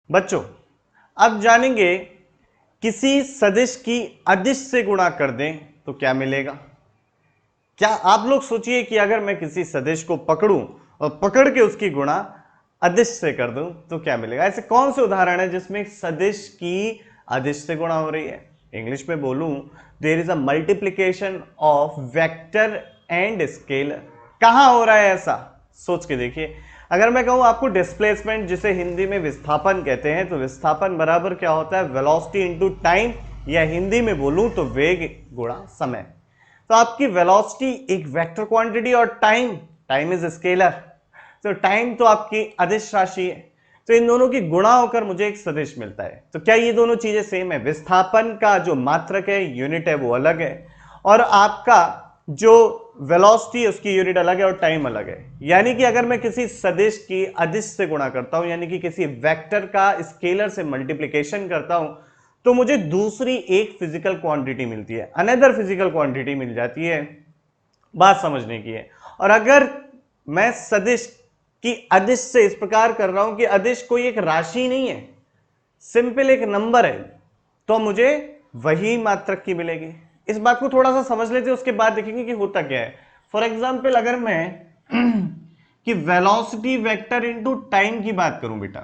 बच्चों अब जानेंगे किसी सदिश की अदिश से गुणा कर दें तो क्या मिलेगा। क्या आप लोग सोचिए कि अगर मैं किसी सदिश को पकड़ूं और पकड़ के उसकी गुणा अदिश से कर दूं तो क्या मिलेगा। ऐसे कौन से उदाहरण है जिसमें सदिश की अदिश से गुणा हो रही है। इंग्लिश में बोलूं, there is a multiplication of vector and scalar. कहां हो रहा है ऐसा, सोच के देखिए। अगर मैं कहूं आपको डिस्प्लेसमेंट, जिसे हिंदी में विस्थापन कहते हैं, तो विस्थापन बराबर क्या होता है, वेलोसिटी इंटू टाइम, या हिंदी में बोलूं तो वेग गुणा समय। तो आपकी वेलोसिटी एक वेक्टर क्वांटिटी और टाइम, टाइम इज स्केलर, तो टाइम तो आपकी अदिश राशि है। तो इन दोनों की गुणा होकर मुझे एक सदिश मिलता है। तो क्या ये दोनों चीजें सेम है। विस्थापन का जो मात्रक है, यूनिट है, वो अलग है, और आपका जो वेलोसिटी है उसकी यूनिट अलग है और टाइम अलग है। यानी कि अगर मैं किसी सदिश की अदिश से गुणा करता हूं, यानी कि किसी वेक्टर का स्केलर से मल्टीप्लीकेशन करता हूं, तो मुझे दूसरी एक फिजिकल क्वांटिटी मिलती है, अनदर फिजिकल क्वांटिटी मिल जाती है। बात समझने की है। और अगर मैं सदिश की अदिश से इस प्रकार कर रहा हूं कि अदिश कोई एक राशि नहीं है, सिंपल एक नंबर है, तो मुझे वही मात्रक की मिलेगी। इस बात को थोड़ा सा समझ लेते हैं, उसके बाद देखेंगे कि होता क्या है। फॉर एग्जाम्पल अगर मैं कि वेलोसिटी वेक्टर इनटू टाइम की बात करूं बेटा,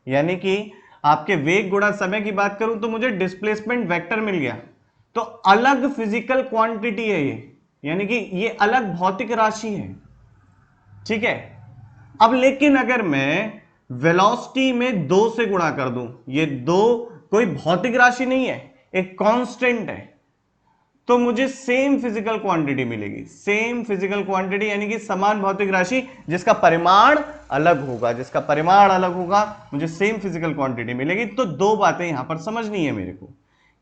यानी कि आपके वेग गुणा समय की बात करूं, तो मुझे डिस्प्लेसमेंट वेक्टर मिल गया। तो अलग फिजिकल क्वांटिटी है ये, यानी कि ये अलग भौतिक राशि है, ठीक है। अब लेकिन अगर मैं वेलोसिटी में 2 से गुणा कर दूं, ये 2 कोई भौतिक राशि नहीं है, एक कांस्टेंट है, तो मुझे सेम फिजिकल क्वांटिटी मिलेगी। सेम फिजिकल क्वांटिटी यानी कि समान भौतिक राशि जिसका परिमाण अलग होगा, जिसका परिमाण अलग होगा, मुझे सेम फिजिकल क्वांटिटी मिलेगी। तो दो बातें यहां पर समझनी है मेरे को,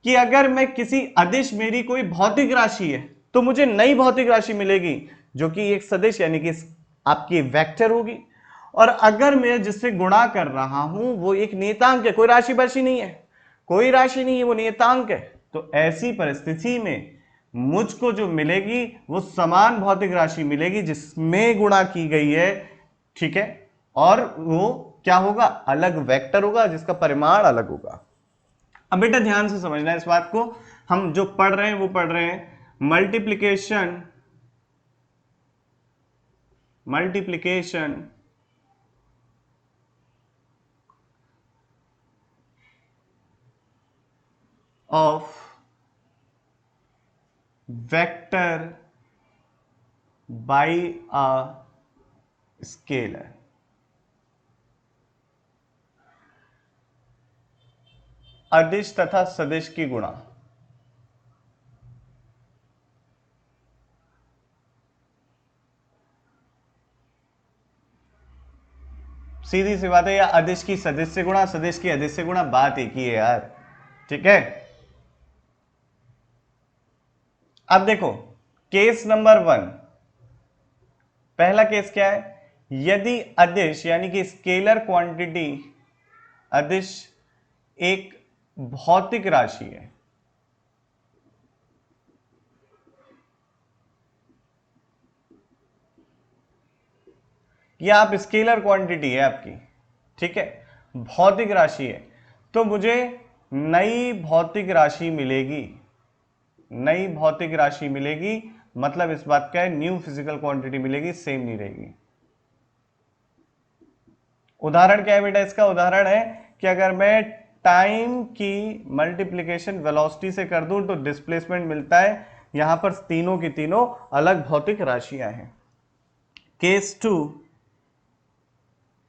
कि अगर मैं किसी अदिश, मेरी कोई भौतिक राशि है, तो मुझे नई भौतिक राशि मिलेगी जो कि एक सदिश यानी कि आपकी वेक्टर होगी। और अगर मैं जिससे गुणा कर रहा हूं वो एक नियतांक है, कोई राशि बाशी नहीं है, कोई राशि नहीं है, वो नियतांक है, तो ऐसी परिस्थिति में मुझको जो मिलेगी वो समान भौतिक राशि मिलेगी जिसमें गुणा की गई है, ठीक है। और वो क्या होगा, अलग वेक्टर होगा जिसका परिमाण अलग होगा। अब बेटा ध्यान से समझना है इस बात को। हम जो पढ़ रहे हैं वो पढ़ रहे हैं multiplication multiplication of vector by a scalar. अदिश तथा सदिश की गुणा। सीधी सी बात है, या अदिश की सदिश से गुणा, सदिश की अदिश से गुणा, बात एक ही है यार, ठीक है। अब देखो केस नंबर 1, पहला केस क्या है, यदि अदिश यानी कि स्केलर क्वांटिटी, अदिश एक भौतिक राशि है, या आप स्केलर क्वांटिटी है आपकी, ठीक है, भौतिक राशि है, तो मुझे नई भौतिक राशि मिलेगी। नई भौतिक राशि मिलेगी मतलब इस बात का है न्यू फिजिकल क्वांटिटी मिलेगी, सेम नहीं रहेगी। उदाहरण क्या है बेटा इसका, उदाहरण है कि अगर मैं टाइम की मल्टीप्लीकेशन वेलोसिटी से कर दूं तो डिस्प्लेसमेंट मिलता है। यहां पर तीनों की तीनों अलग भौतिक राशियां हैं। केस 2,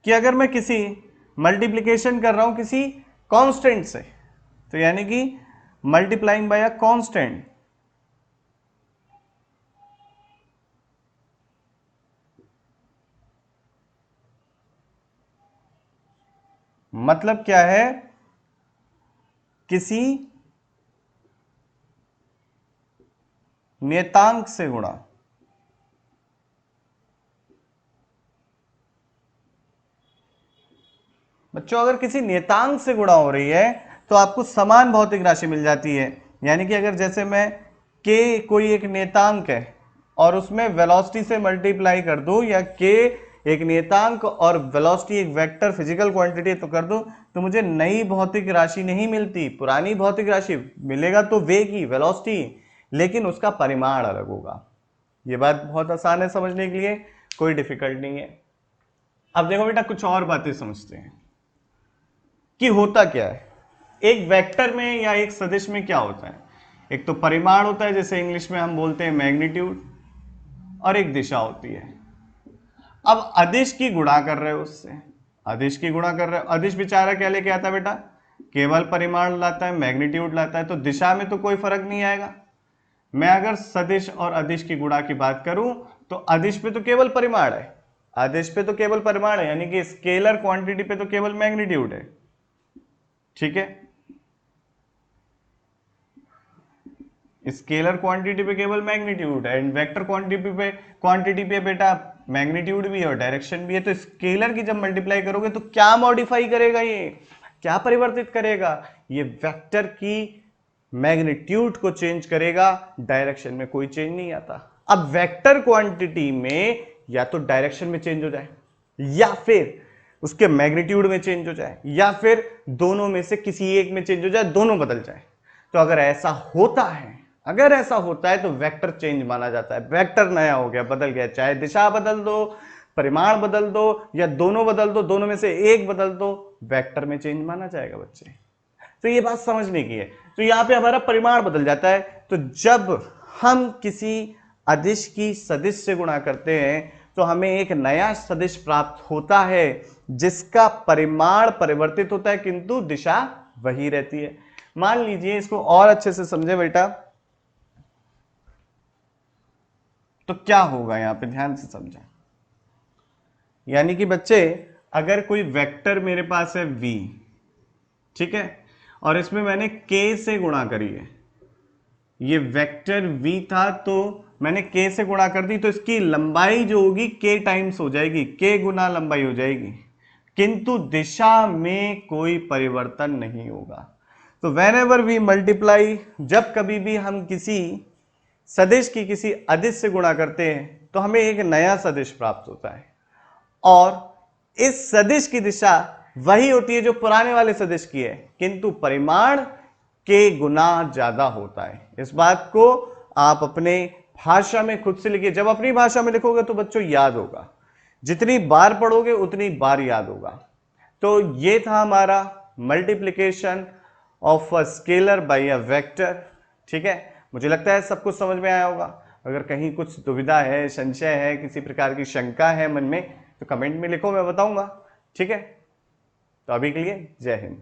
कि अगर मैं किसी मल्टीप्लीकेशन कर रहा हूं किसी कांस्टेंट से, तो यानी कि मल्टीप्लाइंग बाय अ कांस्टेंट, मतलब क्या है, किसी नियतांक से गुणा। बच्चों अगर किसी नियतांक से गुणा हो रही है तो आपको समान भौतिक राशि मिल जाती है। यानी कि अगर जैसे मैं के कोई एक नियतांक है और उसमें वेलोसिटी से मल्टीप्लाई कर दूं, या के एक नियतांक और वेलोसिटी एक वेक्टर फिजिकल क्वांटिटी तो कर दो, तो मुझे नई भौतिक राशि नहीं मिलती, पुरानी भौतिक राशि मिलेगा तो वेग की वेलोसिटी, लेकिन उसका परिमाण अलग होगा। ये बात बहुत आसान है समझने के लिए, कोई डिफिकल्ट नहीं है। अब देखो बेटा कुछ और बातें समझते हैं कि होता क्या है एक वेक्टर में या एक सदिश में। क्या होता है, एक तो परिमाण होता है, जैसे इंग्लिश में हम बोलते हैं मैग्नीट्यूड, और एक दिशा होती है। अब अदिश की गुणा कर रहे हो उससे, अदिश की गुणा कर रहे हो, अदिश बेचारा क्या लेके आता है बेटा, केवल परिमाण लाता है, मैग्नीट्यूड लाता है, तो दिशा में तो कोई फर्क नहीं आएगा। मैं अगर सदिश और अदिश की गुणा की बात करूं तो अदिश पे तो केवल परिमाण है, अदिश पे तो केवल परिमाण है, यानी कि स्केलर क्वांटिटी पे तो केवल मैग्नीट्यूड है। ठीक है, स्केलर क्वांटिटी पे केवल मैग्नीट्यूड है, एंड वेक्टर क्वांटिटी पे बेटा मैग्नीट्यूड भी है और डायरेक्शन भी है। तो स्केलर की जब मल्टीप्लाई करोगे तो क्या मॉडिफाई करेगा, ये क्या परिवर्तित करेगा, ये वेक्टर की मैग्नीट्यूड को चेंज करेगा, डायरेक्शन में कोई चेंज नहीं आता। अब वेक्टर क्वांटिटी में या तो डायरेक्शन में चेंज हो जाए, या फिर उसके मैग्नीट्यूड में चेंज हो जाए, या फिर दोनों में से किसी एक में चेंज हो जाए, दोनों बदल जाए। तो अगर ऐसा होता है, अगर ऐसा होता है तो वेक्टर चेंज माना जाता है, वेक्टर नया हो गया, बदल गया, चाहे दिशा बदल दो, परिमाण बदल दो, या दोनों बदल दो, दोनों में से एक बदल दो, वेक्टर में चेंज माना जाएगा बच्चे। तो ये बात समझने की है। तो यहां पे हमारा परिमाण बदल जाता है। तो जब हम किसी अदिश की सदिश से गुणा करते हैं तो हमें एक नया सदिश प्राप्त होता है जिसका परिमाण परिवर्तित होता है किंतु दिशा वही रहती है। मान लीजिए, इसको और अच्छे से समझे बेटा, तो क्या होगा यहां पे ध्यान से समझा। यानी कि बच्चे अगर कोई वेक्टर मेरे पास है v, ठीक है, और इसमें मैंने k से गुणा करी है, ये वेक्टर v था तो मैंने k से गुणा कर दी, तो इसकी लंबाई जो होगी k टाइम्स हो जाएगी, k गुना लंबाई हो जाएगी, किंतु दिशा में कोई परिवर्तन नहीं होगा। तो वेन एवर वी मल्टीप्लाई, जब कभी भी हम किसी सदिश की किसी अदिश से गुणा करते हैं तो हमें एक नया सदिश प्राप्त होता है, और इस सदिश की दिशा वही होती है जो पुराने वाले सदिश की है, किंतु परिमाण के गुना ज्यादा होता है। इस बात को आप अपने भाषा में खुद से लिखिए, जब अपनी भाषा में लिखोगे तो बच्चों याद होगा, जितनी बार पढ़ोगे उतनी बार याद होगा। तो ये था हमारा multiplication of a scalar by a vector. ठीक है, मुझे लगता है सब कुछ समझ में आया होगा। अगर कहीं कुछ दुविधा है, संशय है, किसी प्रकार की शंका है मन में, तो कमेंट में लिखो, मैं बताऊंगा। ठीक है, तो अभी के लिए जय हिंद।